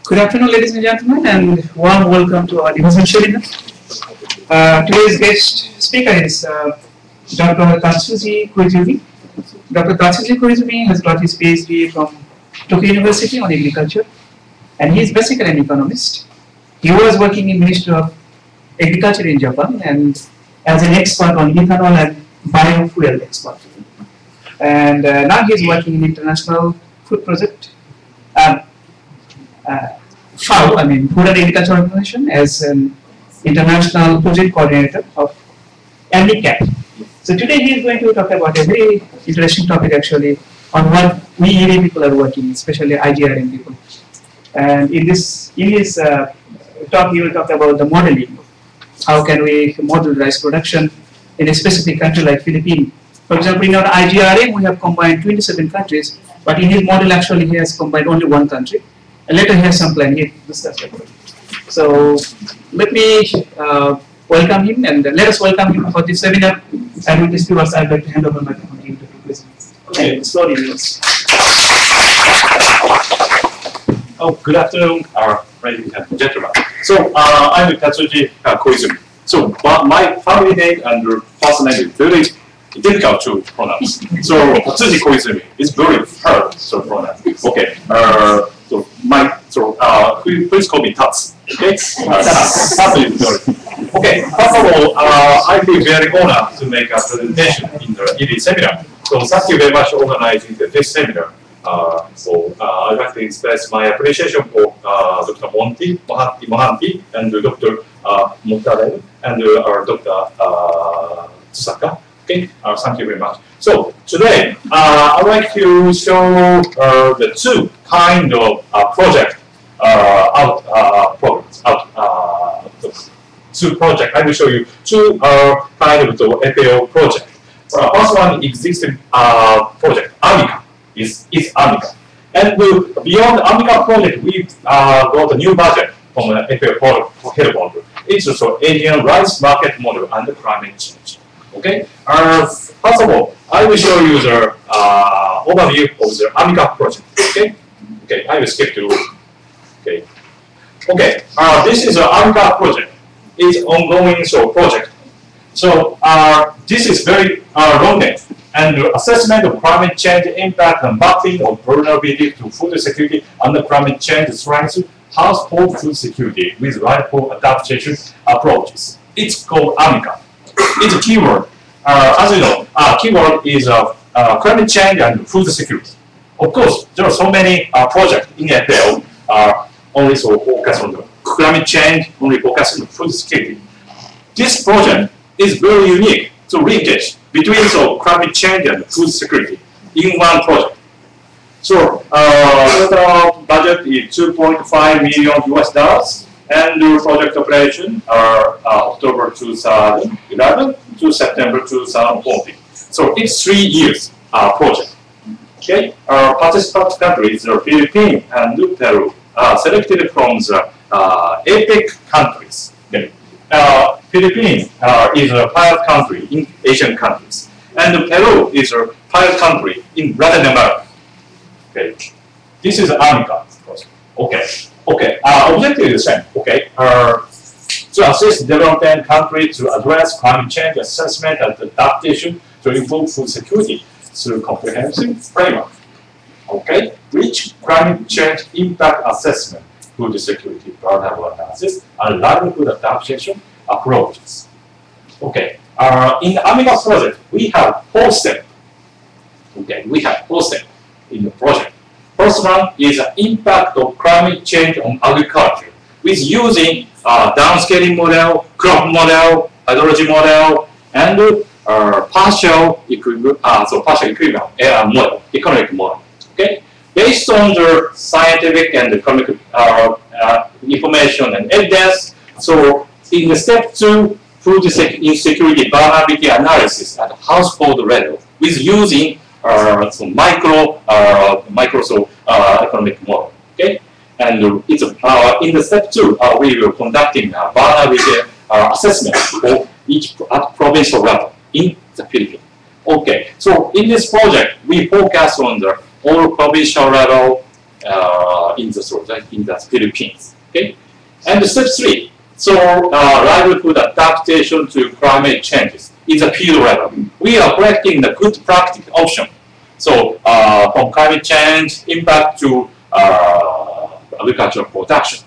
Good afternoon, ladies and gentlemen, and warm welcome to our division webinar. Today's guest speaker is Dr. Tatsuji Koizumi. Dr. Tatsuji Koizumi has got his PhD from Tokyo University on agriculture, and he is basically an economist. He was working in Ministry of Agriculture in Japan and as an expert on ethanol and biofuel export. And now he is working in International Food Project. FAO, Food and Agriculture Organization, as an international project coordinator of AMICAF. So today he is going to talk about a very interesting topic actually on what we IRRI people are working, especially IGRM people. And in his talk he will talk about the modeling. How can we model rice production in a specific country like Philippines? For example, in our IGRM we have combined 27 countries, but in his model actually he has combined only one country. And later he has some plan here to discuss about it. So let me welcome him and let us welcome him for this seminar. And with these two words, I'd like to hand over my microphone to him to present. Okay, sorry, yours. Oh, good afternoon, ladies and gentlemen. So I'm Tatsuji Koizumi. So my family name and first name is very difficult to pronounce. So Tatsuji Koizumi is very hard to pronounce. Okay. Please call me Tats. Okay. Tats is very. Okay. First of all, I feel very honored to make a presentation in the IRRI seminar. So thank you very much for organizing this seminar. I'd like to express my appreciation for Dr. Mohanty and Dr. Montare and Dr. Tsaka. Okay, thank you very much. So today, I'd like to show the two kind of two projects. I will show you two kind of the FAO project. First one existing project, AMICAF. Is AMICAF. And beyond the AMICAF project, we got a new budget from the FAO headquarters. It's also Asian rice market model and the climate change. Okay. First of all, I will show you the overview of the AMICAF project. Okay. Okay. I will skip to. Okay. Okay. This is the AMICAF project. It's ongoing project. So this is very long name. And the assessment of climate change impact and mapping of vulnerability to food security under climate change strengthens household food security with rightful adaptation approaches. It's called AMICAF. It's a keyword. As you know, keyword is climate change and food security. Of course, there are so many projects in FAO only focus on the climate change, only focus on food security. This project is very unique to linkage between climate change and food security in one project. So total budget is $2.5 million US, and the project operation are October 2011 to September 2014. So it's 3 years project. Okay, our participant countries are Philippines and Peru, selected from the APEC countries. Okay. Philippines is a pilot country in Asian countries, and Peru is a pilot country in Latin America. Okay, this is AMICAF, of course. Okay, okay. Objective is the same. Okay, to assist developing countries to address climate change assessment and adaptation to improve food security through comprehensive framework. Okay, which climate change impact assessment, food security, vulnerable analysis, and livelihood adaptation approaches. Okay, in the AMICAF project, we have 4 steps. Okay, we have 4 steps in the project. First one is the impact of climate change on agriculture with using downscaling model, crop model, hydrology model, and partial equilibrium model, economic model. Okay, based on the scientific and economic information and evidence. So in the step 2, food insecurity vulnerability analysis at household level with using economic model. Okay, and it's in the step 2 we will conducting vulnerability assessment for each provincial level in the Philippines. Okay, so in this project we focus on the all provincial level in the Philippines. Okay, and step 3. So livelihood adaptation to climate changes is a field level. We are collecting the good practice option. So from climate change impact to agricultural production.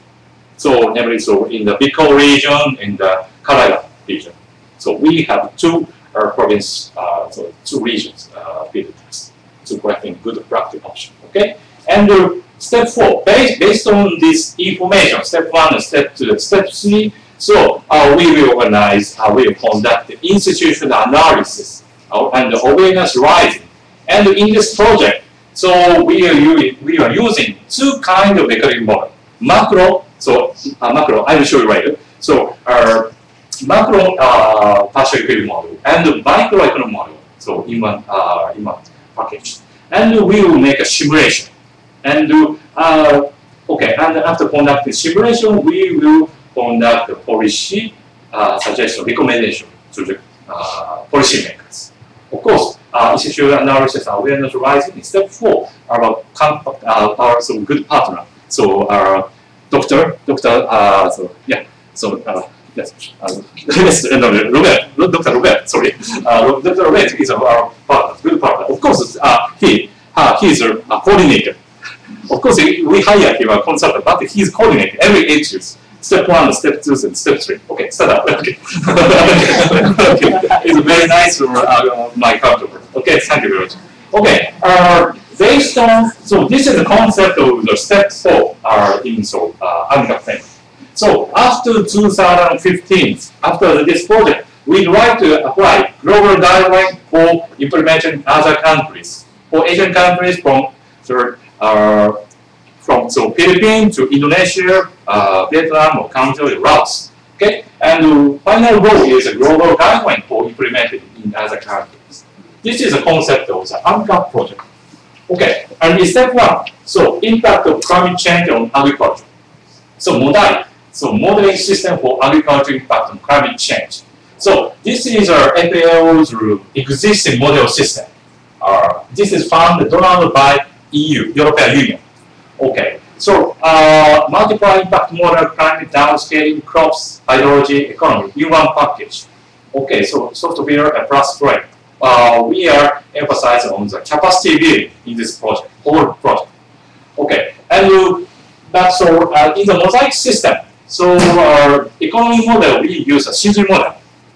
So namely, so in the Bicol region, in the Caraga region. So we have two so 2 regions field tests to collecting good practice option. Okay, and step 4, based on this information, step 1 and step 2 and step 3. So we will organize, we will conduct the institutional analysis and the awareness rising. And in this project, so we are using 2 kinds of economic model. Macro, so macro, I will show you later. So macro partial economic model and the microeconomic model. So in one package, and we will make a simulation. And okay, and after conducting simulation, we will conduct the policy suggestion, recommendation to the policy makers. Of course, institutional analysis and awareness rising in step 4 are about some good partner. So Dr. Yes, Dr. Robert, sorry. Dr. Robert is our partner, good partner. Of course, he is a coordinator. Of course, we hire him a consultant, but he's coordinating every issues. Step 1, step 2, and step 3. Okay, start up. Okay. Okay. It's very nice for my counterpart. Okay, thank you very much. Okay, based on, so this is the concept of the step 4 in AMICAF framework. So after 2015, after this project, we'd like to apply global guidelines for implementation in other countries, for Asian countries from Philippines to Indonesia, Vietnam, or Cambodia, Laos. Okay, and the final goal is a global guideline for implemented in other countries. This is a concept of the AMICAF project. Okay, and in step 1, so impact of climate change on agriculture. So modeling system for agriculture impact on climate change. So this is our FAO's existing model system. This is funded by EU, European Union. Okay, so multiple impact model, climate downscaling, crops, hydrology, economy in one package. Okay, so software and plus frame. We are emphasizing on the capacity building in this project, whole project. Okay, and that's so in the mosaic system. So our economy model, we use a season model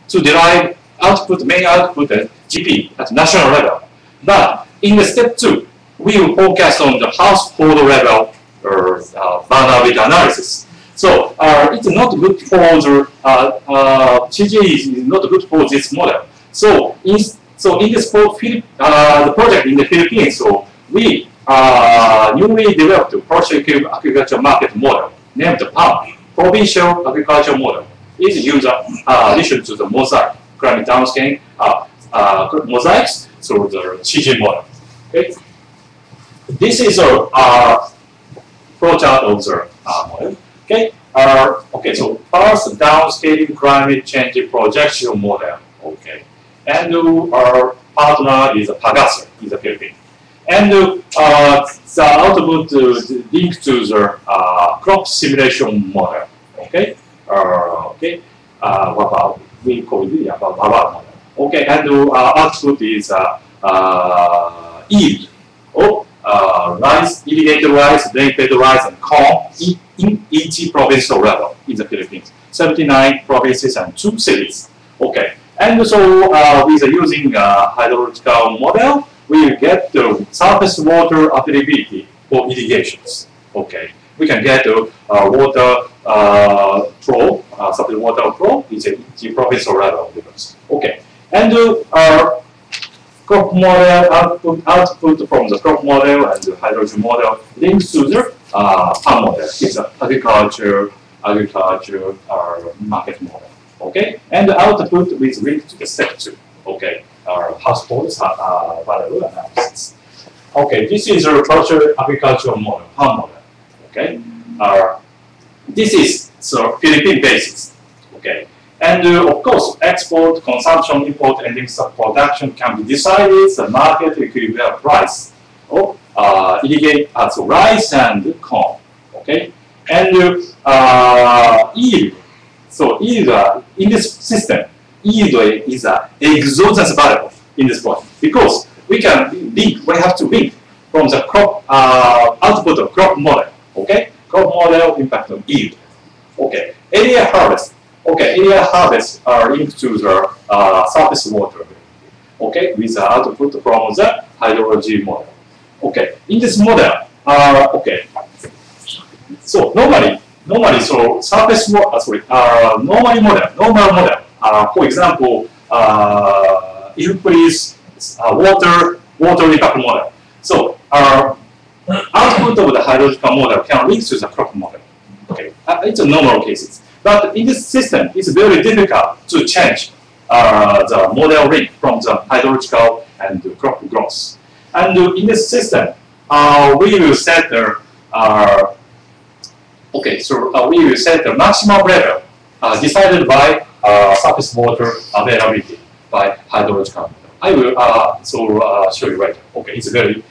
to derive output, main output and GP at national level. But in the step 2, we will focus on the household level vulnerability analysis. So it's not good for the CG is not good for this model. So in this the project in the Philippines, so we newly developed a partial agriculture market model named the PAM, Provincial Agriculture Model. Is used addition to the mosaic climate downscaling mosaics, so the CG model. Okay, this is a flowchart of the model. Okay, okay. So first downscaling climate change projection model. Okay, and our partner is Pagasa in the Philippines. And the output linked to the crop simulation model. Okay, okay. What about we call it the model? Okay, and output is yield of rice, irrigated rice, rain-fed rice, and corn in each provincial level in the Philippines. 79 provinces and 2 cities. Okay, and so with using hydrological model, we will get the surface water availability for irrigations. Okay, we can get the water flow, surface water flow is a provincial level. Okay, and our crop model output from the crop model and the hydrogen model links to the farm model. It's agriculture market model. Okay, and the output is linked to the step 2. Okay, our households variable analysis. Okay, this is a agricultural model, farm model. Okay, this is so Philippine basis. Okay, and of course, export, consumption, import, ending production can be decided. The market equilibrium price of irrigate so rice and corn. Okay, and yield. So yield in this system, yield is an exogenous variable in this project because we have to link from the crop output of crop model. Okay, crop model impact on yield. Okay, area harvest. Okay, area harvest are linked to the surface water. Okay, with the output from the hydrology model. Okay, in this model, okay. So normally, so surface water, normal model. For example, if please water impact model. So output of the hydrological model can link to the crop model. Okay, it's a normal cases. But in this system, it's very difficult to change the model link from the hydrological and the crop growth. And in this system, we will set the we will set the maximum level decided by surface water availability by hydrological model. I will show you later. Okay, it's very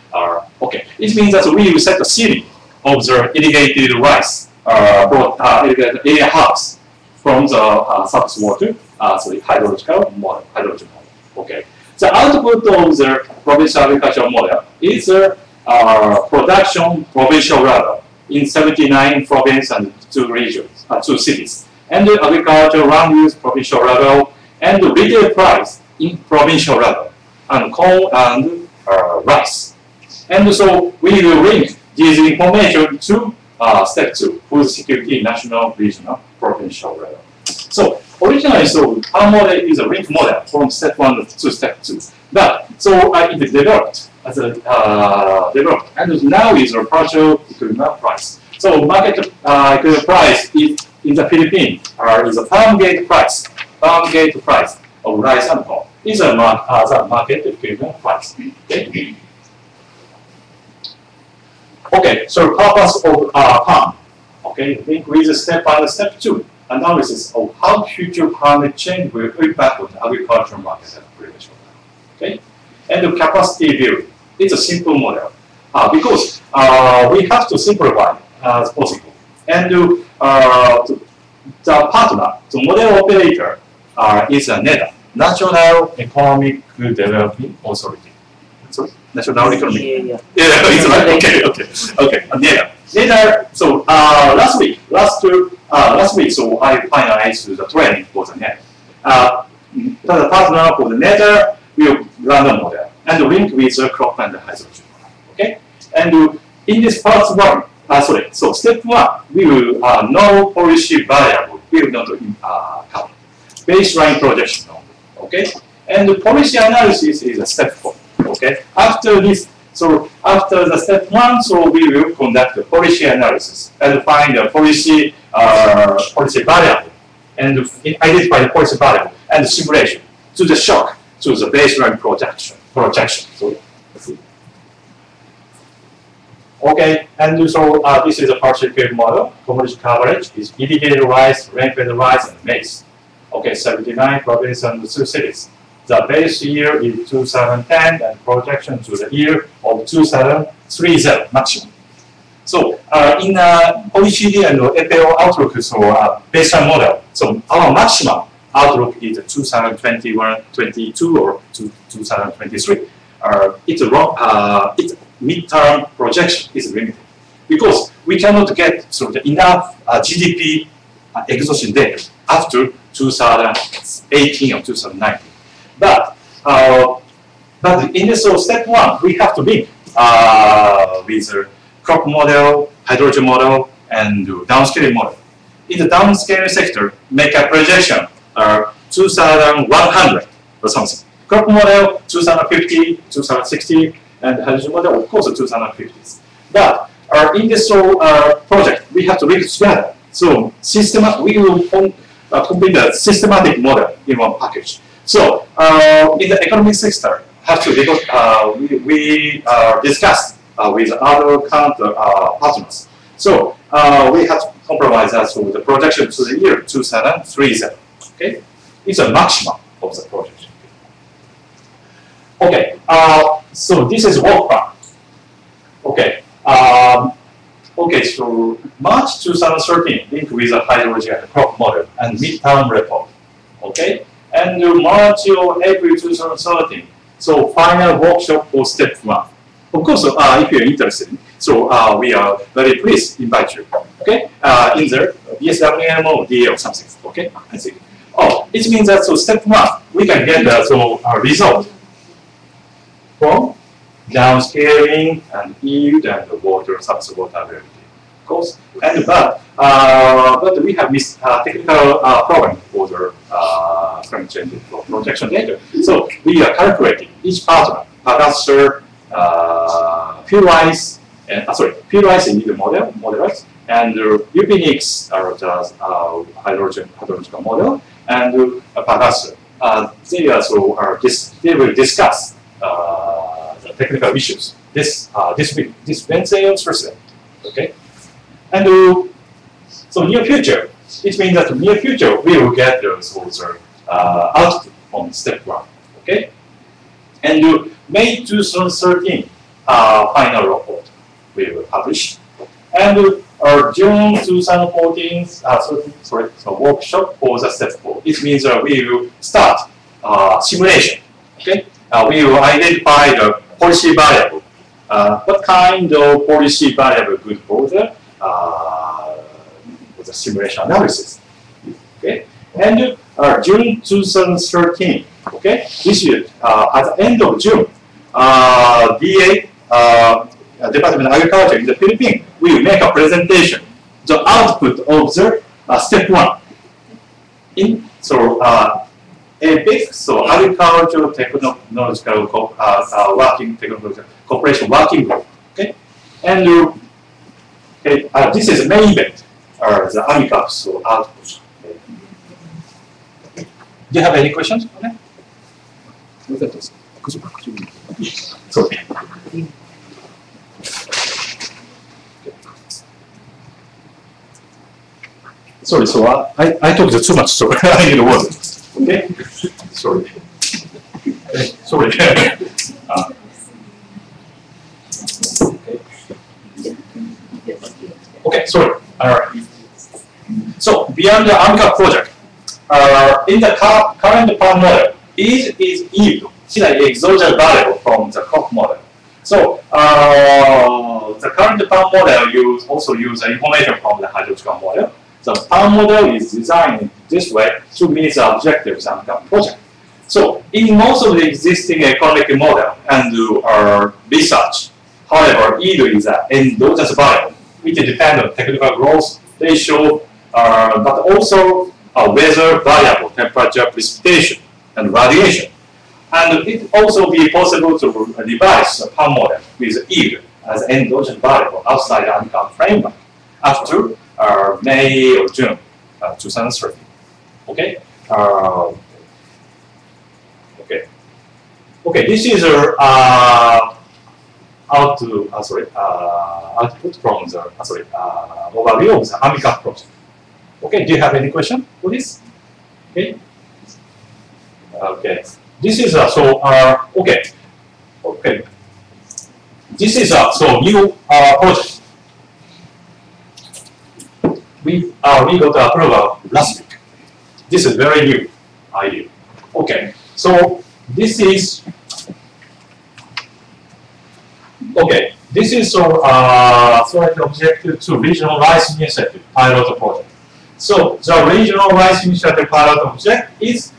okay. It means that we will set the ceiling of the irrigated rice irrigated area house from the surface water. Hydrological model. Okay. The output of the provincial agricultural model is production provincial level in 79 provinces and 2 regions, 2 cities, and the agricultural land use provincial level, and the retail price in provincial level, and corn and rice. And so we will link this information to step 2, food security, national, regional, provincial level. So originally, so our model is a link model from step 1 to step 2. But so it is developed as a and now is a partial equivalent price. So market equivalent price in the Philippines is a farm gate price. Farm gate price of rice and corn is a market equivalent price. Okay. Okay. So purpose of farm. Okay. Link with step 1 and step 2. Analysis of how future climate change will impact on the agricultural market and production. Okay, and the capacity building. It's a simple model because we have to simplify as possible. And the partner, the model operator, is a NEDA, National Economic Development Authority. Sorry, National Economic. Yeah, it's right. Okay. NEDA. So last week, so I finalized the training for the NEDA. The partner for the NEDA will run the model and link with the crop and the hydrogen. Okay, and in this first one, so step 1, we will no policy variable. We will not count baseline projection only. Okay, and the policy analysis is a step 4. Okay, after this. So after the step 1, so we will conduct the policy analysis and find the policy variable and identify the policy variable and the simulation to the shock to the baseline projection. So, okay, and so this is a partial period model. Commodity coverage is irrigated rice, rainfed rice, and maize. Okay, 79 provinces and 2 cities. The base year is 2010 and projection to the year of 2030 maximum. So in OECD and FAO outlook, so baseline model, so our maximum outlook is 2021, 22 or 2023. It's midterm projection is limited because we cannot get enough GDP exhaustion data after 2018 or 2019. But in this step 1, we have to link with the crop model, hydrogen model, and downscaling model. In the downscaling sector, make a projection 2100 or something. Crop model 2050, 2060, and hydrogen model of course 2050s. But in this project, we have to link together. So we will complete the systematic model in one package. So in the economic sector, have to we discuss with other partners. So we have to compromise as to the projection to the year 2030. Okay, it's a maximum of the projection. Okay, so this is work plan. Okay. Okay, so March 2013 linked with the hydrology and crop model and midterm report. Okay, and March or April 2013. So final workshop for step 1. Of course, if you're interested, so we are very pleased to invite you. Okay, in there, BSWM or DA or something. Okay, I think. Oh, it means that so step 1 we can get a result from downscaling and yield and the water subsurface water availability. Of course, and but we have this technical problem for the climate change projection data. So we are calculating each partner, Pagaster, Purize, and Purize in the modelize, and Upinix hydrological model, and Pagaster. They also they will discuss the technical issues this Wednesday or Thursday. Okay, and so near future, it means that near future we will get those output from step 1. Okay, and May 2013 final report we will publish, and June 2014 workshop for the step 4. It means we will start simulation. Okay, we will identify the policy variable. What kind of policy variable good for the simulation analysis? Okay, and June 2013. Okay, this year at the end of June, DA Department of Agriculture in the Philippines will make a presentation, the output of the step 1. In APEC, so Agricultural Technological Working Technological Cooperation Working Group. Okay, and okay, this is the main event, the AMICAF so output. Okay. Do you have any questions? Okay. Sorry. Sorry, so I talked too much, so I need a word. Okay? Sorry. Sorry. Okay, sorry. So, beyond the AMICAF project, in the current farm model, is yield still an exogenous variable from the crop model. So, the current farm model also use information from the hydrological model. The farm model is designed this way to meet the objectives of the project. So, in most of the existing economic model and research, however, yield is an endogenous variable, which depends on technical growth ratio, but also weather variable, temperature, precipitation, and radiation. And it also be possible to revise the farm model with yield as endogenous variable outside the AMICAF framework after May or June 2013. Okay. Okay. This is output from the overview of the AMICAF project. Okay. Do you have any question for this? Okay. Okay. This is okay. Okay. This is new project. We got approval last week. This is very new idea. Okay, so this is objective to regional rice initiative pilot project. So the regional rice initiative pilot project is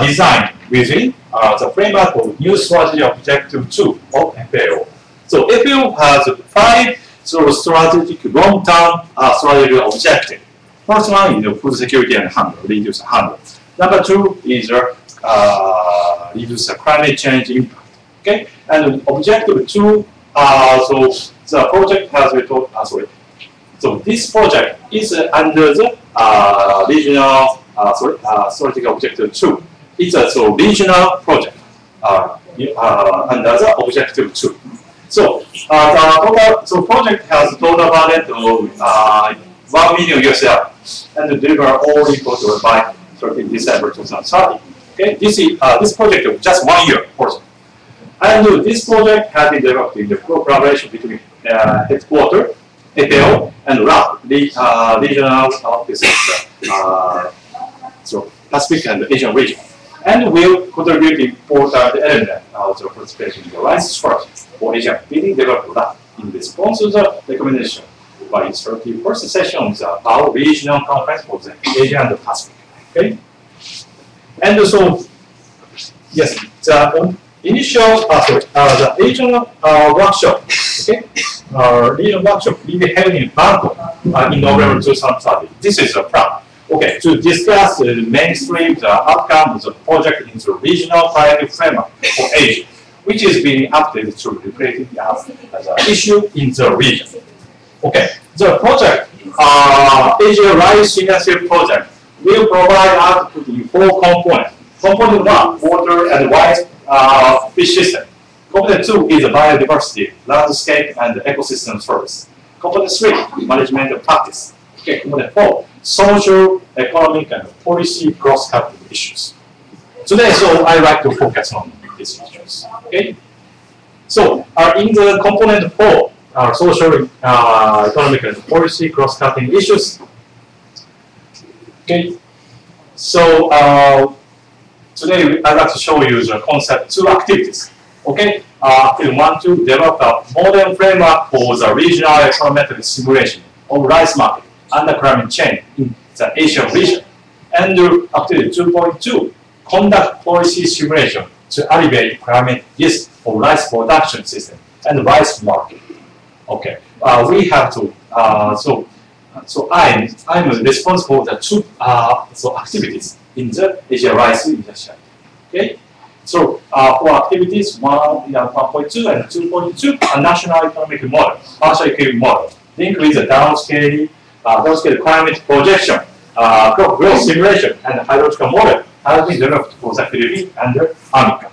designed within the framework of new strategy objective 2 of FAO. So FAO has 5 strategic long-term strategic objective. First one is food security and hunger, reduce hunger. Number 2 is reduce climate change impact. Okay, and objective 2. So the project has been told. So this project is under the regional strategic objective 2. It's a regional project under the objective 2. So the project has total budget of $1 million and deliver all equal by 30 December 2030. Okay, this project is just 1 year project. And this project has been developed in the collaboration between headquarters, FAO, and RAP, regional offices, so Pacific and Asian region, and will contribute important element of the participation in the rice project for Asia Pacific development RAP in response to the recommendation by its 31st session of the FAO Regional Conference for the Asia and the Pacific. Okay, and so yes, the initial the regional workshop. Okay, regional workshop will be held in Bangkok in November 2030. This is a plan. Okay, to discuss the mainstream the outcome of the project in the regional priority framework for Asia, which is being updated to reflect the issue in the region. Okay, the project, Asia Rice Initiative Project, will provide output in 4 components. Component 1, water and rice fish system. Component 2 is biodiversity, landscape and ecosystem service. Component 3, management practice. Okay, component 4, social, economic and policy cross-cutting issues. Today, so I like to focus on these issues. Okay, so in the component 4, social, economic and policy cross-cutting issues. Okay, so today I'd like to show you the concept 2 activities. Okay, activity 1 to develop a modern framework for the regional econometric simulation of rice market under climate change in the Asian region. And activity 2.2, conduct policy simulation to alleviate climate risk for rice production system and rice market. Okay, we have to, so I'm responsible for the 2 activities in the Asia Rice Initiative. Okay, so for activities 1.2 and 2.2, a national economic model, partial economic model, linked with the downscale climate projection, crop growth simulation, and hydrological model has been developed for the Philippines under AMICAF.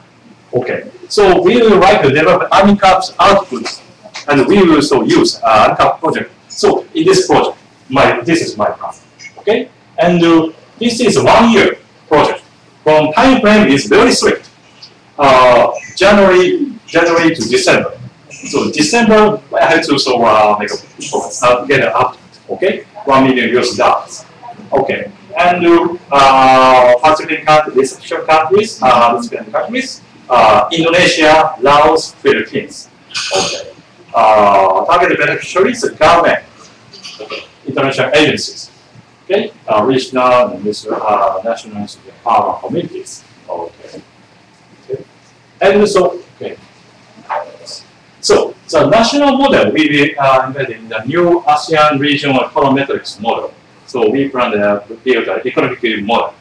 Okay, so we will like to develop AMICAF's outputs, and we will also use AMICAF project. So in this project, this is my plan. Okay, and this is a 1-year project. From time frame is very strict. January to December. So December I have to also make a get an output. Okay, $1 million US. Okay, and Pacific countries, Pacific countries, Indonesia, Laos, Philippines. Okay, target beneficiaries, government, international agencies. Okay, regional and national farmer communities. Okay. And so, okay. So the national model will be embedded in the new ASEAN regional econometrics model. So we plan to build an economic model,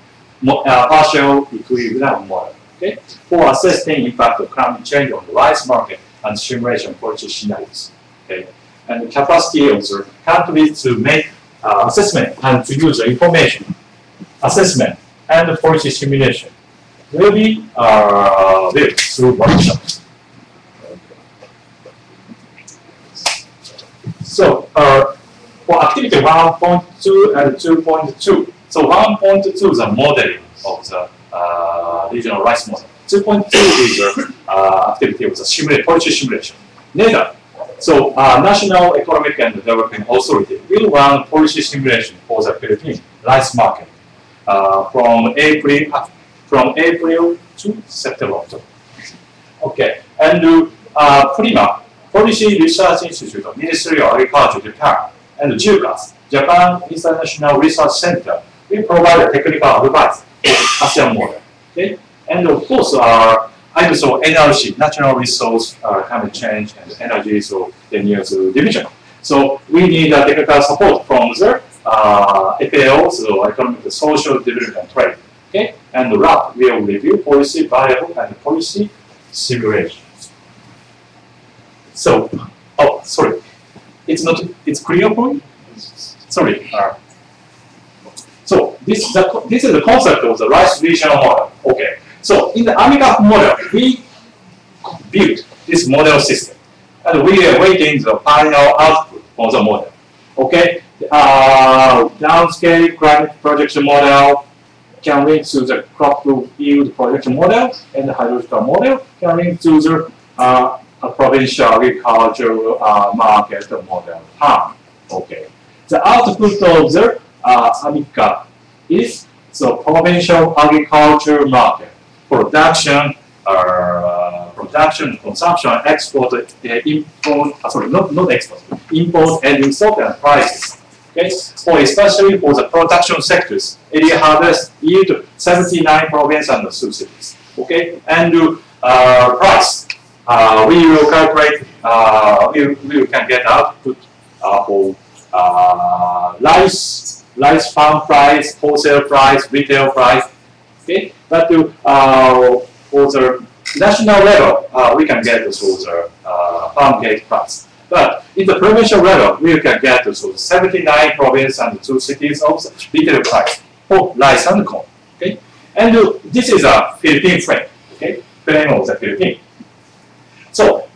partial equilibrium model, okay, for assessing impact of climate change on the rice market and simulation policy scenarios. Okay, and the capacity of the countries to make assessment and to use the information, assessment and policy simulation will be built through workshops. So for activity 1.2 and 2.2, so 1.2 is a modeling of the regional rice model. 2.2 is the activity of the policy simulation. Later, so National Economic and Development Authority will run policy simulation for the Philippine rice market from April to September. Okay, and PRIMA, Policy Research Institute of Ministry of Agriculture, Japan, and JUCAS, Japan International Research Center, will provide technical advice for ASEAN model. Okay, and of course, I'm also NRC, Natural Resource Climate Change and Energy, so Tenure division. So we need technical support from the FAO, so Economic, Social, Development, and Trade. Okay, and the RAP will review policy variable and policy simulations. So, oh, sorry, it's not. It's clear point. Sorry. So this is the concept of the rice regional model. Okay. So in the AMICAF model, we built this model system, and we are waiting the final output for the model. Okay, downscale climate projection model can link to the crop yield projection model, and the hydrological model can link to the a provincial agricultural market model farm. Okay. The output of the AMICAF is the provincial agriculture market production, consumption, export, import. Sorry, not export, import and import and prices. Okay, or especially for the production sectors, area harvest yield 79 provinces and subsidies. Okay, and price. We will calculate. We can get output for rice farm price, wholesale price, retail price. Okay, but for the national level, we can get the farm gate price. But in the provincial level, we can get the 79 provinces and 2 cities of the retail price for rice and corn. Okay, and this is a Philippine frame. Okay, frame of the Philippines. So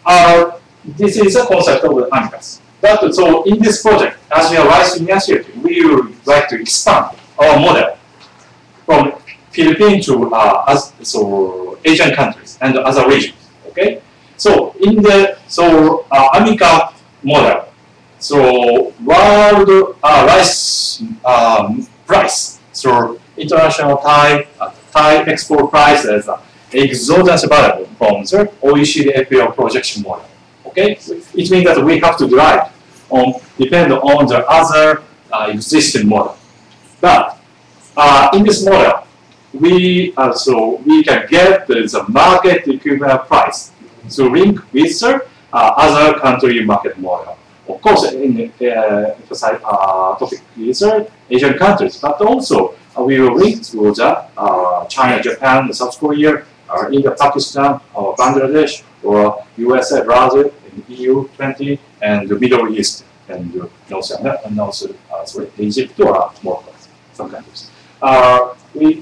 this is a concept of the AMICAF. But so in this project, as we are rice initiative, we would like to expand our model from Philippines to Asian countries and other regions. Okay, so in the AMICAF model, so world rice price, so international Thai export price as exogenous variable from the OECD FAO projection model. Okay, it means that we have to depend on the other existing model. But in this model, we can get the market equivalent price to link with the other country market model. Of course, in emphasize topic is Asian countries, but also we will link to the China, Japan, South Korea, India, Pakistan, or Bangladesh, or USA, Brazil, and EU 20, and the Middle East, and Egypt, or more some countries.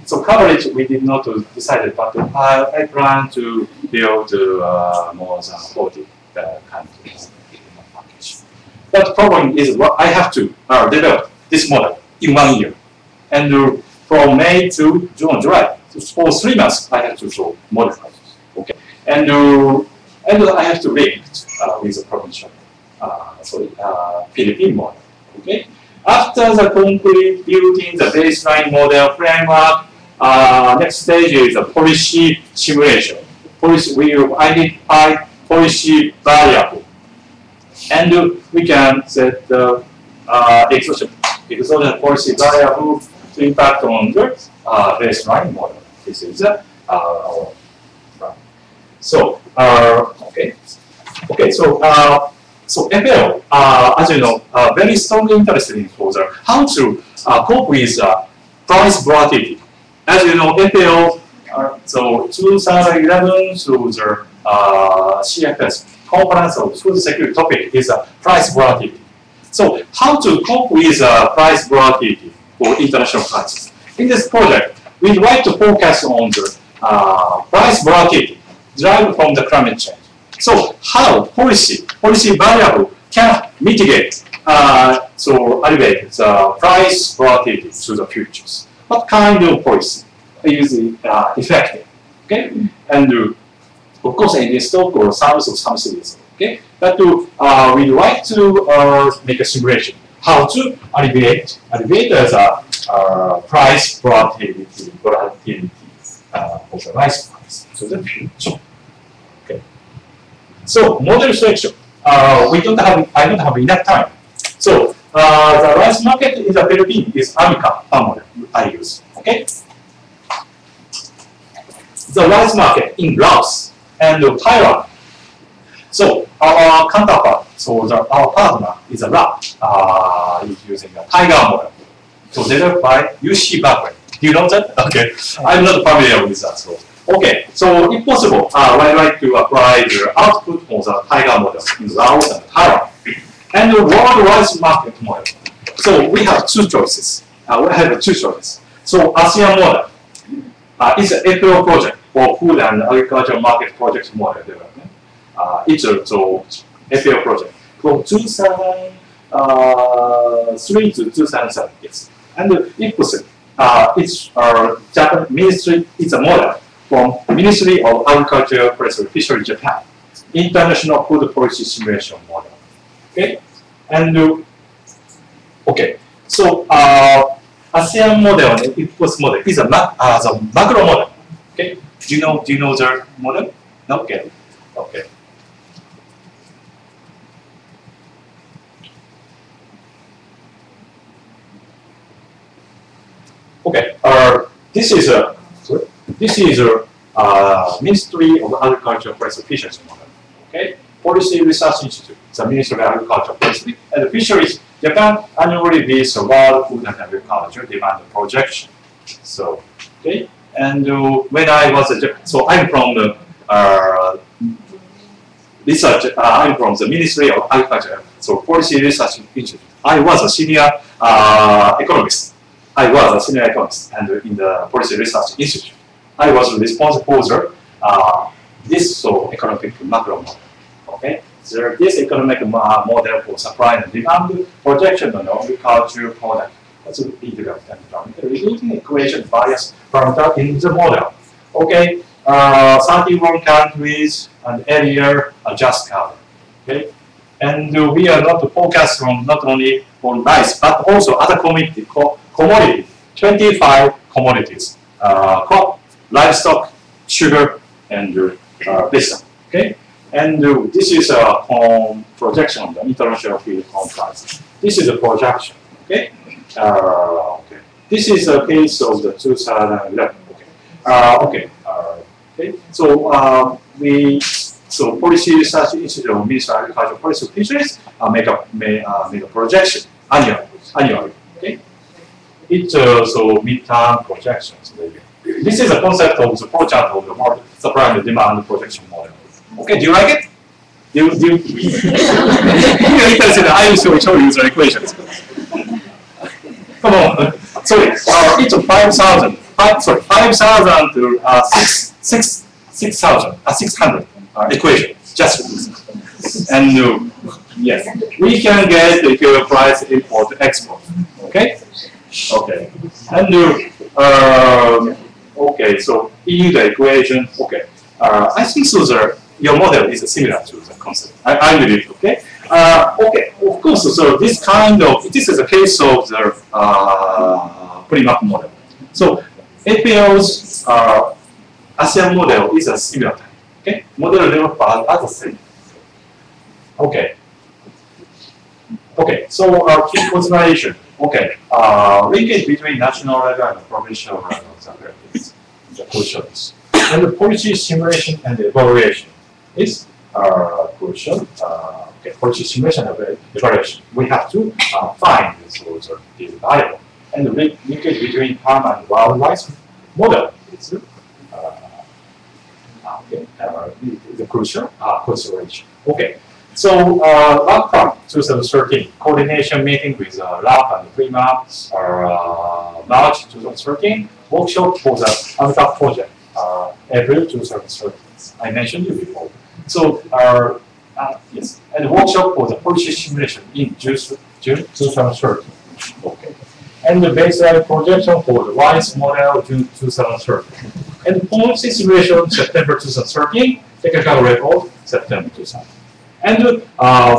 So coverage we did not decide, but I plan to build more than 40 countries in my package. But the problem is I have to develop this model in 1 year, and from May to June, July, so for 3 months I have to modify this. Okay, and I have to link with the provincial, Philippine model. Okay. After the complete building the baseline model framework, next stage is a policy simulation. We will identify policy variable, and we can set the exogenous policy variable to impact on the baseline model. This is our plan. So so FAO, as you know, very strongly interested in how to cope with price volatility. As you know, FAO, 2011 through the CFS, Conference of Food Security topic is price volatility. So how to cope with price volatility for international prices? In this project, we'd like to focus on the price volatility derived from the climate change. So how policy variable can mitigate, alleviate the price volatility to the futures. What kind of policy is effective? Okay, and of course in this talk or some series. Okay, but we'd like to make a simulation how to alleviate the price volatility of the rice price to the future. So model selection, I don't have enough time. So the rice market in the Philippines is AMICAF model I use. Okay. The rice market in Laos and Taiwan. So our counterpart, our partner is a lab, is using a Tiger model. So developed by UC Berkeley. Do you know that? Okay. I'm not familiar with that. So. Okay, so if possible, I'd like to apply the output for the Tiger model in Laos and Taiwan. And the world rice market model. So we have 2 choices. So ASEAN model is an FAO project for food and agricultural market project model development. It's a FAO project from 2003 to 2007. Yes. And if possible, it's Japan ministry. It's a model from Ministry of Agriculture, Forestry, Fishery, Japan. international food policy simulation model. Okay, and okay, so ASEAN model, IPFOS model is a the macro model. Okay, do you know the model? No? Okay, okay. Okay, this is a Ministry of Agriculture Price Efficiency model. Okay, Policy Research Institute, the Ministry of Agriculture Policy and Fisheries. Japan annually release a World Food and Agriculture Demand Projection. So, okay, and when I was so I'm from the research. I'm from the Ministry of Agriculture, so Policy Research Institute. I was a senior economist. I was a senior economist, and in the Policy Research Institute, I was responsible for this economic macro model. Okay, so this economic model for supply and demand projection on agricultural product. That's integral and parameter, including equation bias parameter in the model. Okay, 31 countries and area are just covered. Okay, and we are not focused on not only on rice but also other commodity 25 commodities: crop, livestock, sugar, and vegetable. Okay, and this is a projection of the international field conference. This is a projection. Okay, okay. This is a case of the 2011. Okay, okay. So Policy Research Institute of Ministry of Agriculture Policy Fisheries make a projection annually. Okay, it's midterm projections. This is a concept of the flowchart of the supply and demand projection model. Okay, do you like it? Do you you're interested? I will show you the equations. Come on. Sorry, it's 5,000. 5,000 to 600 equation. Just and yes, we can get the equivalent price import export. Okay. Okay. And okay, so in the equation. Okay. I think so. Your model is similar to the concept. I believe. Okay. Okay. Of course. So this is a case of the pre-map model. So FAO's ASEAN model is a similar type. Okay. Model level are the same. Okay. Okay. So key consideration. Okay. Linkage between national level and provincial level is the crucial. And the policy simulation and evaluation is crucial. Okay, policy simulation and evaluation. We have to find those is viable. And the linkage between farm and wildlife model is the crucial consideration. Okay. So last part, 2013, coordination meeting with LAB and PRIMA, March 2013, workshop for the AMICAF project, April 2013. I mentioned you before. So yes, and workshop for the policy simulation in June 2013. Okay. And the baseline projection for the WISE model June 2013. And policy simulation September 2013, technical report September 2013. And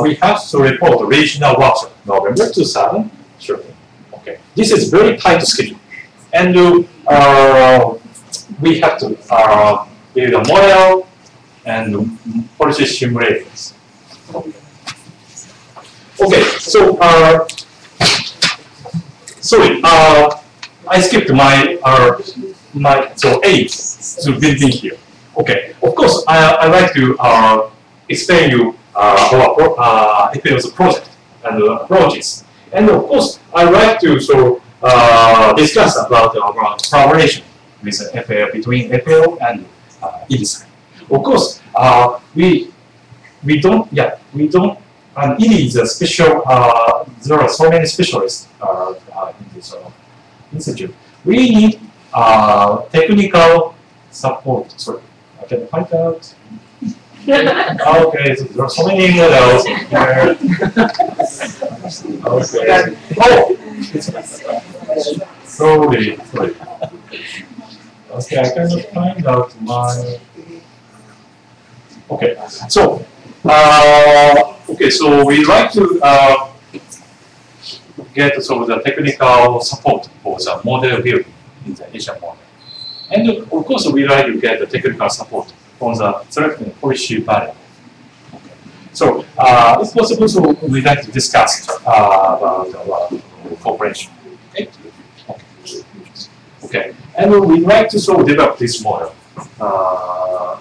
we have to report the regional workshop November 2013. Okay, this is very tight schedule, and we have to build a model and policy simulators. Okay, so sorry, I skipped my aim to building here. Okay, of course, I like to explain you our FAO's project and approaches, and of course, I like to discuss about our collaboration with FAO between FAO and IRRI. Of course, we don't. And IRRI is a special. There are so many specialists in this institute. We need technical support. Sorry, I can find out. Okay, so there are so many models here. Okay. Oh! Sorry. Okay, I cannot find out my... Okay, so okay, so we like to get some of the technical support for the model building in the Asian model, and of course we like to get the technical support from the selecting policy variable. Okay. So if possible, so we'd like to discuss about cooperation. Okay. Okay, and we'd like to sort of develop this model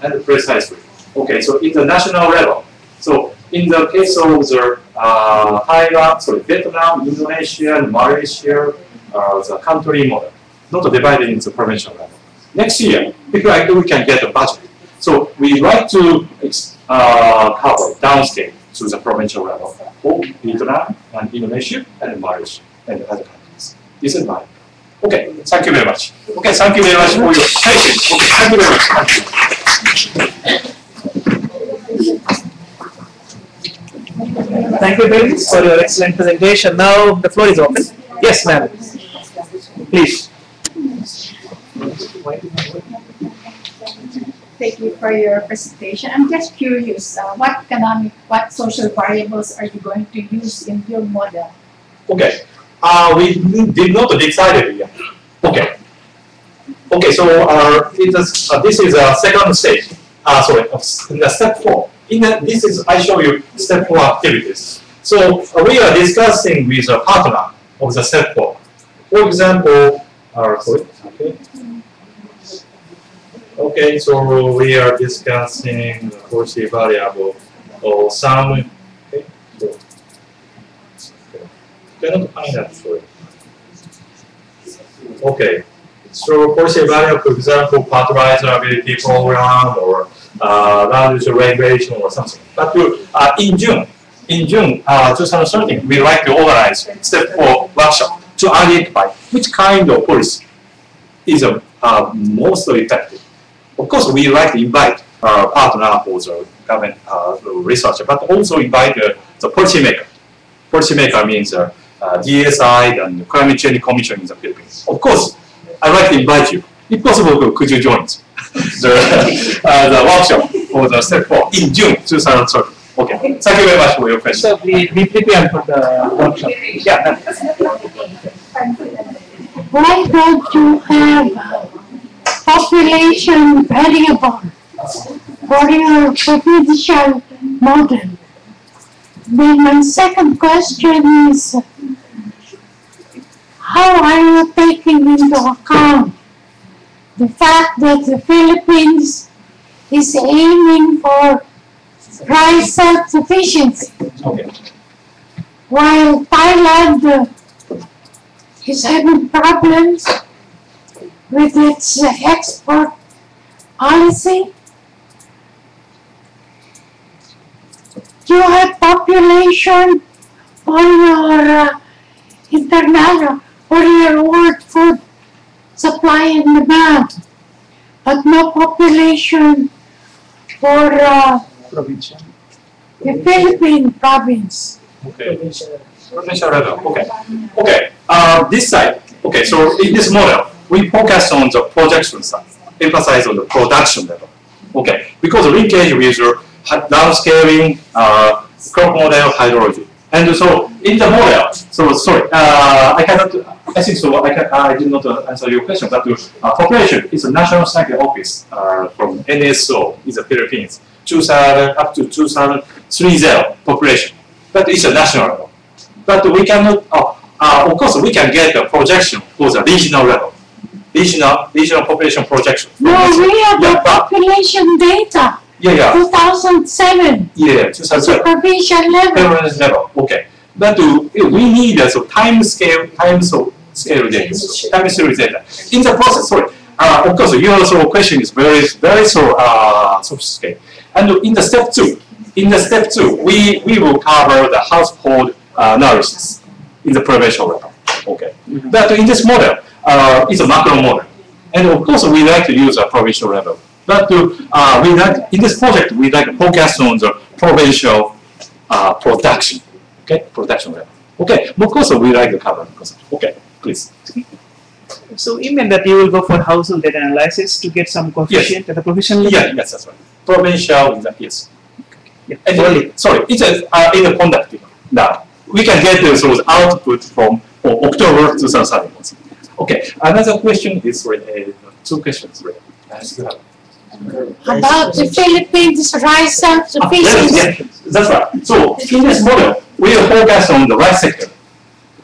and precisely. Okay, so in the national level, so in the case of the Thailand, sorry, Vietnam, Indonesia, Malaysia, the country model, not divided into provincial level. Next year, if like we can get a budget, so we like to cover downscale to the provincial level for Vietnam and Indonesia and Malaysia and other countries. Is it right? Okay, thank you very much. Okay, thank you very much for your patience. Okay, thank you very much. Thank you. Thank you, Bill, for your excellent presentation. Now the floor is open. Yes, ma'am. Please. Thank you for your presentation. I'm just curious, what social variables are you going to use in your model? Okay, we did not decide it yet. Okay. Okay, so this is a second stage. Sorry, in the step 4. This is, I show you step 4 activities. So we are discussing with a partner of the step 4. For example, sorry, okay. Okay, so we are discussing the policy variable or some. Okay, so cannot find that. Sorry. Okay, so policy variable, for example, fertilizability program or land regulation or something. But in June 2013, we like to organize step 4 workshop to identify which kind of policy is most effective. Of course, we like to invite partner for the government researcher, but also invite the policymaker. Policymaker means DSI and Climate Change Commission in the Philippines. Of course, I'd like to invite you. If possible, could you join the workshop for the step 4 in June 2013? Okay. Thank you very much for your question. So we prepare for the workshop. Yeah. Why don't you have population variable for your provincial model? Then my second question is, how are you taking into account the fact that the Philippines is aiming for rice self-sufficiency, Okay. while Thailand is having problems with its export policy? Do you have population for your international, for your world food supply and demand, but no population for Provincial. the Philippine province? Okay. Provincial level. Okay. Okay. This side. Okay. So in this model, we focus on the projection side, emphasize on the production level. Okay. Because linkage with downscaling, crop model, hydrology. And so in the model, so sorry, I cannot. I think so. I did not answer your question. But population is a national cycle office from NSO in the Philippines, 2000 up to 2030 population. But it's a national level. But we cannot. Of course, we can get a projection for the regional level, regional population projection. No, we have the population data. Yeah. 2007. Yeah, 2007. Provincial level. Permanent level. Okay. But we need time scale data. Time series data. In the process, sorry. Of course, your question is very sophisticated. And in the step 2, we will cover the household analysis in the provincial level. Okay. But in this model, it's a macro model, and of course, we like to use a provincial level. But in this project, we like to focus on the provincial production. Okay, production level. Okay, of course, we like to cover. Okay, please. So you mean that you will go for household data analysis to get some coefficient at the provincial level? Yeah, yes, that's right. provincial, yes. Yeah. And sorry, it's in the conducting now. We can get those output from October 2031. Okay, another question is two questions. About the Philippines' rice self-sufficiency. Yes, that's right. So in this model, we are focused on the rice sector.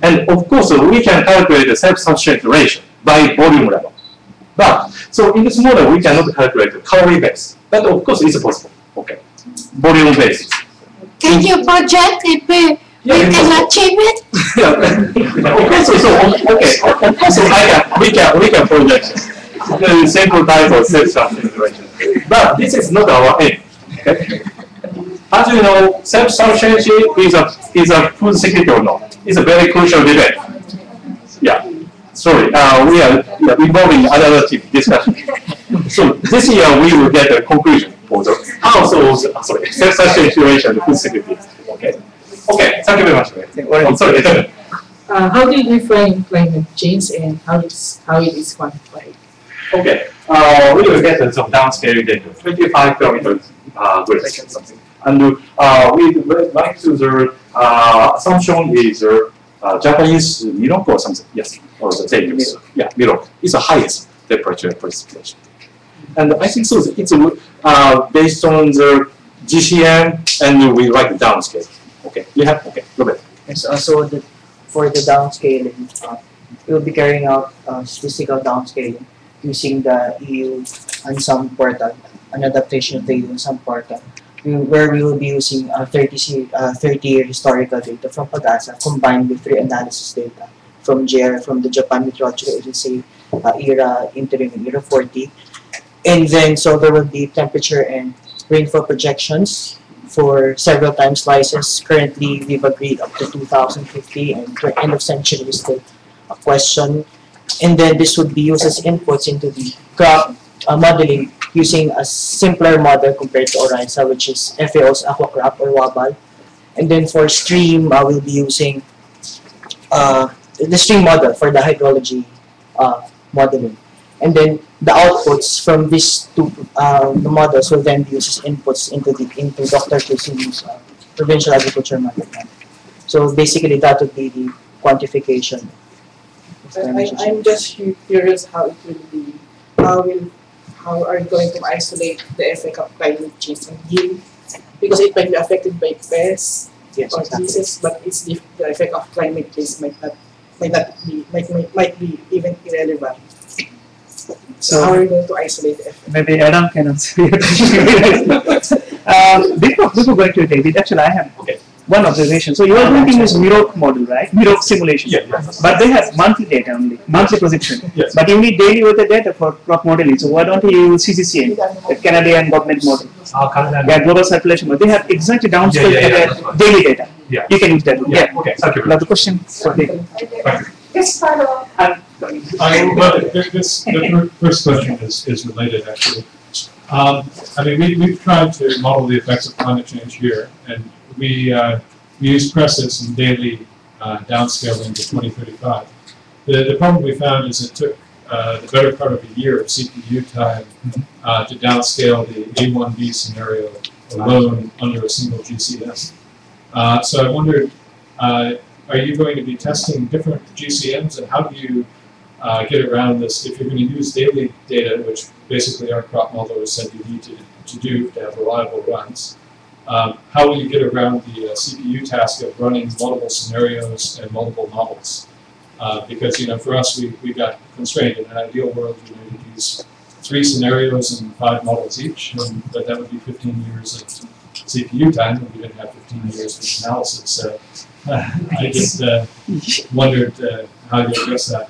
And of course, we can calculate the self-sufficient ratio by volume level. But, so in this model, we cannot calculate the calorie base. But of course, it's possible. Okay. Volume basis. Can you project if we can achieve it? Of course, so, okay. Of course, we can project the simple type of self-sufficient ratio. But this is not our aim. Okay? As you know, self-sufficiency is a food security or not. It's a very crucial debate. Yeah. Sorry, we are involving another team discussion. So this year we will get a conclusion for the self-sufficiency ratio and food security. Okay. Okay. Thank you very much. I'm sorry. How do you define climate change and how it is quantified? Okay. We will get some downscale data, 25 kilometers grid something. And we would like to the assumption is Japanese Miroku or something. Yes, or the Tenure. Yeah, Miroku. It's the highest temperature precipitation. And I think so. It's based on the GCM, and we like the downscale. Okay, you have Robert. Yes, so for the downscaling, we'll be carrying out statistical downscaling using the EU UNSUM portal, an adaptation of the EU UNSUM portal, where we will be using 30-year historical data from PAGASA combined with re-analysis data from JR, from the Japan Meteorological Agency, ERA interim and ERA 40. And then, so there will be temperature and rainfall projections for several time slices. Currently, we've agreed up to 2050, and for end of century is still a question. And then this would be used as inputs into the crop modeling using a simpler model compared to ORISA, which is FAO's aquacrop or WABAL. And then for stream, we'll be using the stream model for the hydrology modeling. And then the outputs from these two the models will then be used as inputs into Dr. Koizumi's provincial agriculture model. So basically, that would be the quantification. I'm just curious how it will be. How are you going to isolate the effect of climate change on yield? Because it might be affected by pests or diseases, but it's the effect of climate change might be even irrelevant. So how are you going to isolate the effect? Maybe Adam can answer your question. Before going to David, actually I have one observation. So you are going to use Miroku model, right? Miroku simulation. Yes. But they have monthly data only, monthly projection. Yes. But you need daily weather data for crop modeling. So why don't you use CCCM, the Canadian government model? Yeah, global circulation model. They have exactly downscale their daily data. Yeah. You can use that. Yeah. Okay. Thank you. Now the question for David. Just follow up. The first question is related, actually. I mean, we've tried to model the effects of climate change here, and we use Crescents and daily downscaling to 2035. The problem we found is it took the better part of a year of CPU time to downscale the A1B scenario alone under a single GCM. So I wondered, are you going to be testing different GCMs, and how do you get around this? If you're going to use daily data, which basically our crop modelers said you need to do to have reliable runs, how will you get around the CPU task of running multiple scenarios and multiple models? Because for us, we got constrained. In an ideal world, you'd use 3 scenarios and 5 models each, but that would be 15 years of CPU time, and we didn't have 15 years of analysis. So I just wondered how you address that.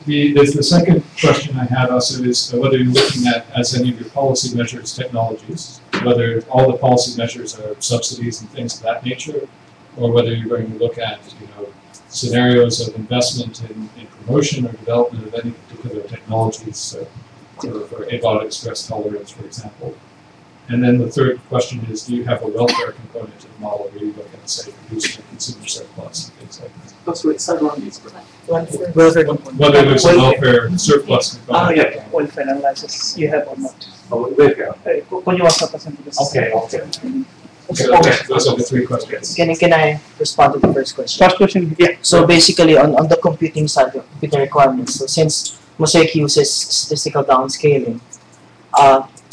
The second question I had also is whether you're looking at, as any of your policy measures, technologies, whether all the policy measures are subsidies and things of that nature, or whether you're going to look at scenarios of investment in promotion or development of any particular technologies, for abiotic stress tolerance, for example. And then the third question is, do you have a welfare component to the model where you look at, say, producing and consumer surplus and things like that? Whether there's a welfare surplus component. Welfare analysis you have or not. welfare. Could you also present this? Okay, okay. So Okay. those are the three questions. Can I respond to the first question? First question, yeah. So basically, on the computing side, the computing requirements, so since Mosaic uses statistical downscaling,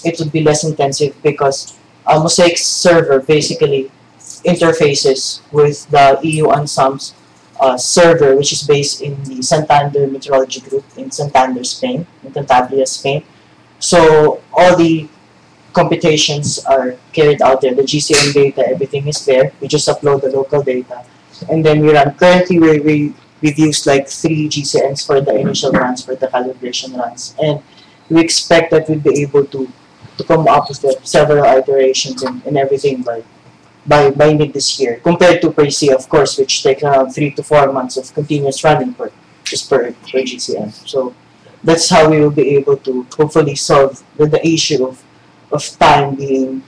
it would be less intensive because Mosaic server basically interfaces with the EU UNSAM's server, which is based in the Santander Meteorology Group in Santander, Spain, in Cantabria, Spain. So all the computations are carried out there. The GCM data, everything is there. We just upload the local data, and then we run. Currently, we've used like 3 GCMs for the initial runs, for the calibration runs, and we expect that we'll be able to come up with several iterations and everything by mid this year. Compared to per se, of course, which takes around 3 to 4 months of continuous running per GCM. So that's how we will be able to hopefully solve the issue of time being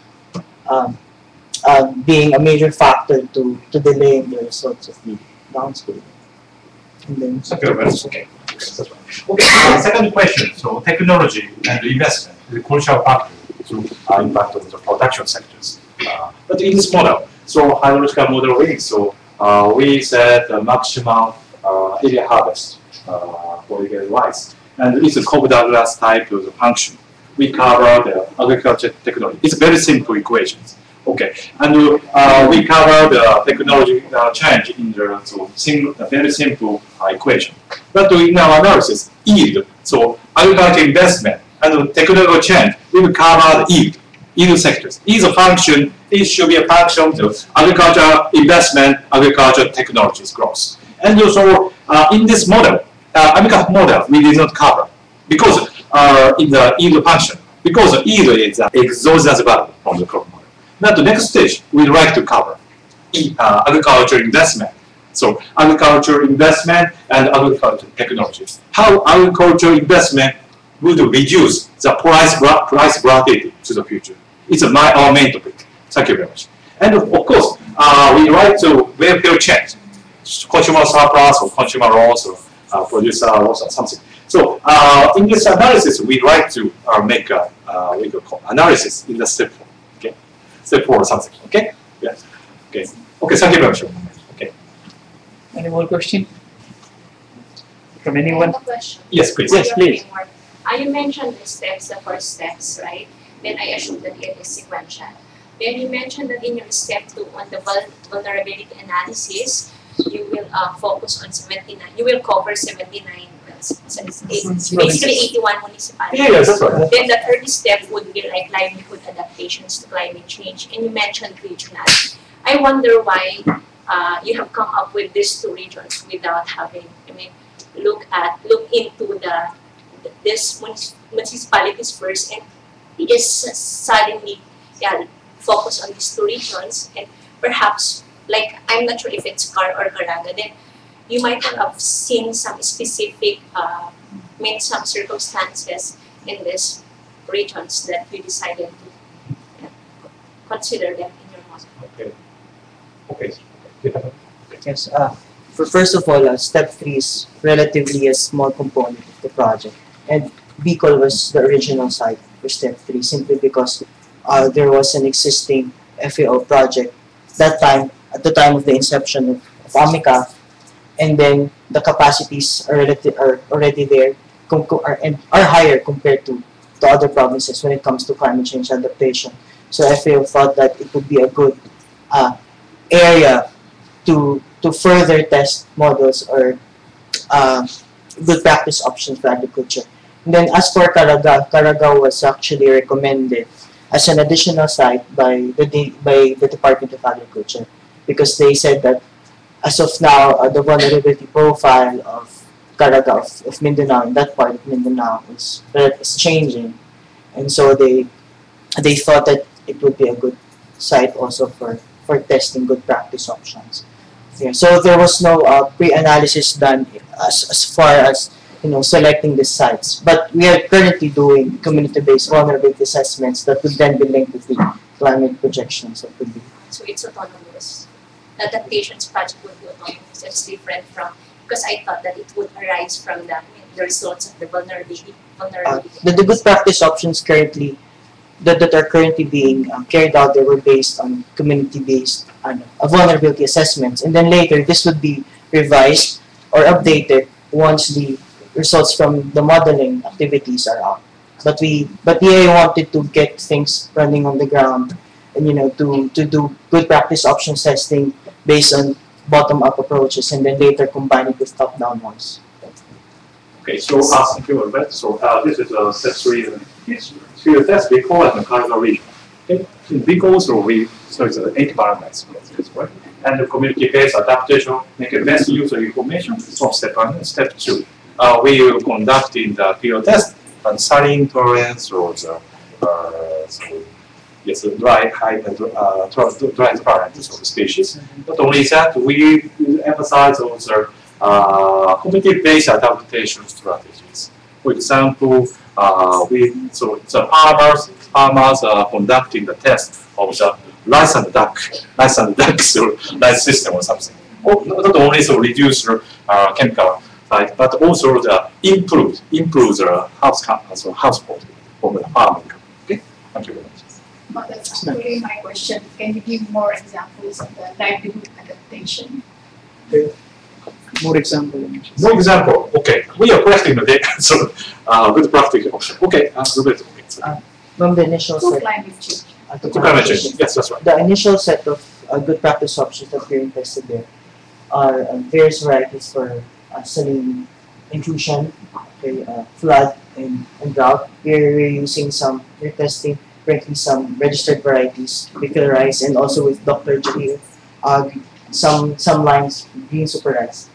a major factor to delaying the results of the downscaling. And then Okay. Okay. Second question. So technology and investment is a crucial factor to impact on the production sectors. But in this model, so hydrological modeling, so we set the maximum area harvest for irrigated rice, and it's a Cobb-Douglas type of function. We cover the agriculture technology. It's very simple equations. Okay, and we cover the technology change in the very simple equation. But in our analysis, yield, so agriculture investment and technological change, we will cover the yield sectors. It should be a function of agriculture investment, agriculture technologies growth. And also in this model, AMICAF model, we did not cover because in the yield function, because yield is an exogenous value from the crop model. Now the next stage, we'd like to cover agriculture investment. So agriculture investment and agriculture technologies. How agriculture investment would reduce the price volatility to the future. It's our main topic. Thank you very much. And of course, we like to welfare change, consumer surplus or consumer loss or producer loss or something. So in this analysis, we like to make a analysis in the step 4. Okay, step 4 or something. Okay. Yes. Okay. Okay. Thank you very much. Okay. Any more question from anyone? I have a question. Yes, please. Yes, please. You mentioned the steps, the first steps, right? Then I assume that it is sequential. Then you mentioned that in your step 2 on the vulnerability analysis, you will focus on 79. You will cover 79. So it's basically 81 municipalities. Yeah, that's right. Then the third step would be like livelihood adaptations to climate change, and you mentioned regional. I wonder why you have come up with these 2 regions without having, look into this municipalities first, and you just suddenly focus on these 2 regions, and perhaps, like, I'm not sure if it's Car or Caraga, then you might have seen some specific, some circumstances in these regions that you decided to consider them in your model. Okay. Okay. yes, first of all, step 3 is relatively a small component of the project, and BCOL was the original site for step 3 simply because there was an existing FAO project at the time of the inception of AMICAF, and then the capacities are already there and are higher compared to other provinces when it comes to climate change adaptation. So FAO thought that it would be a good area to further test models or good practice options for agriculture. And then as for Caraga was actually recommended as an additional site by the Department of Agriculture, because they said that as of now, the vulnerability profile of Caraga, of Mindanao, in that part of Mindanao, is changing. And so they thought that it would be a good site also for testing good practice options. Yeah, so there was no pre-analysis done as far as selecting the sites. But we are currently doing community-based vulnerability assessments that would then be linked with the climate projections that would be. So it's autonomous. The adaptations project would be autonomous. It's different from, because I thought that it would arise from the results of the vulnerability. The good practice options currently that are currently being carried out, they were based on community-based vulnerability assessments, and then later this would be revised or updated once the results from the modeling activities are out. But the EA wanted to get things running on the ground, and to do good practice options testing based on bottom-up approaches, and then later combine it with top-down ones. Okay, so thank you very much. So this is a set 3. This field test we call it a cardinal region. Okay, we go through so it's 8 parameters. Right? And the community-based adaptation make the best use of information from step 1 and step 2. We will conduct in the field test and saline tolerance or the dry tolerance of the species. Not only that, we emphasize also community-based adaptation strategies. For example, the farmers are conducting the test of the rice and duck rice system or something. Not only to reduce chemical, but also the improve the household for the farming. Okay, thank you very much. But that's actually my question. Can you give more examples of the livelihood adaptation? Okay. More example. No example. Okay, we are collecting the data, so good practice option. Okay, From the initial To set. climate change. To climate change. Yes, that's right. The initial set of good practice options that we're tested there are various varieties for saline inclusion, okay, flood, and drought. We're using we're testing currently some registered varieties, pickle rice, and also with Dr. Jahir, some lines, green super rice.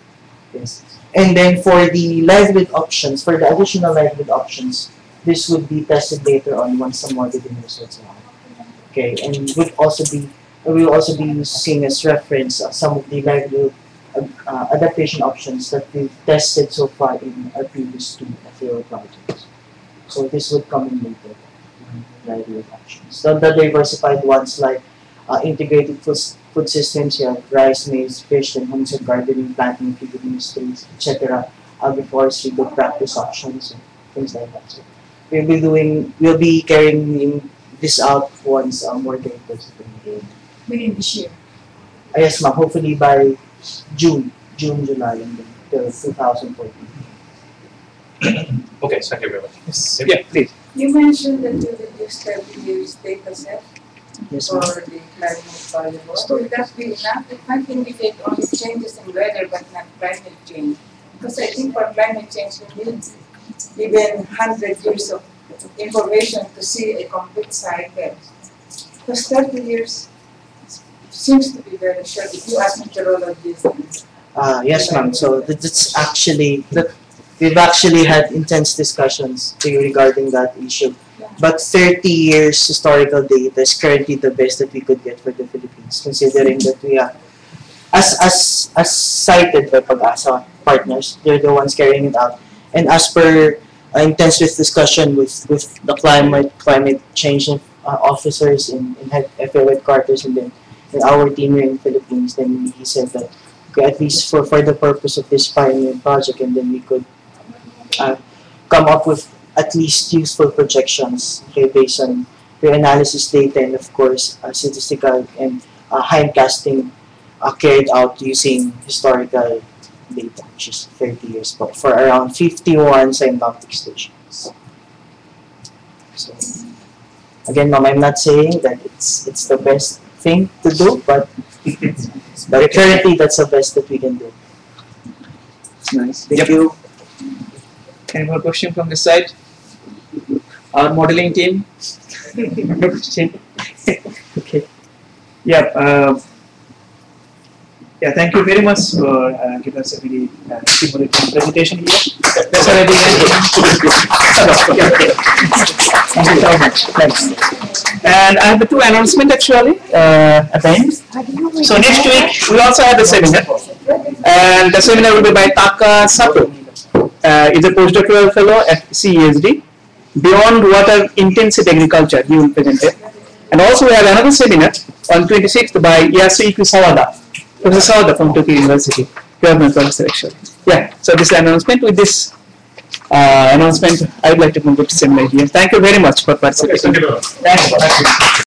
Yes. And then for the livelihood options, for the additional livelihood options, this would be tested later on once some modeling results are out. Okay, and we'll also be using as reference some of the livelihood adaptation options that we've tested so far in our previous 2 FAO projects. So this would come in later, livelihood options. The diversified ones like integrated food systems, you have rice, maize, fish, and homestead gardening, planting, feeding industries, etc. Agroforestry, good practice options, and things like that. So we'll be carrying this out once more data is Within this year. yes, ma'am. Hopefully by June, July, and then till 2014. Okay, thank you very much. Yes. Yeah, please. You mentioned that you will use 30 years data set Yes, for ma'am. the climate variable. Will that be enough? It might indicate only changes in weather but not climate change. Because I think for climate change we need even 100 years of information to see a complete cycle. Because 30 years seems to be very short if you ask meteorologists. Yes, ma'am. So that's actually we've actually had intense discussions regarding that issue. But 30 years historical data is currently the best that we could get for the Philippines, considering that we are, as cited by Pag-asa partners, they're the ones carrying it out. And as per intensive discussion with the climate change officers in FAO headquarters, and then our team here in the Philippines, then he said that at least for the purpose of this pioneer project, and then we could come up with at least useful projections, okay, based on the analysis data and of course statistical and hindcasting carried out using historical data, which is 30 years, but for around 51 seismic stations. So again, ma'am, I'm not saying that it's the best thing to do, but currently that's the best that we can do. It's nice. Thank you. Any more question from this side? Our modeling team? No question? Okay. Yeah. Yeah, thank you very much for giving us a very stimulating presentation here. That's already Thank you so much. Thanks. And I have 2 announcements actually at the end. So next week we also have a seminar, and the seminar will be by Taka Sato. Is a postdoctoral fellow at CESD. Beyond water intensive agriculture, he will present it. And also we have another seminar on 26th by Yasuichi Sawada. Professor Sawada from Tokyo University. You have my professor actually. Yeah, so this is an announcement. With this, announcement, I would like to move it to similar here. Thank you very much for participating. Okay, thank you very much. Thank you.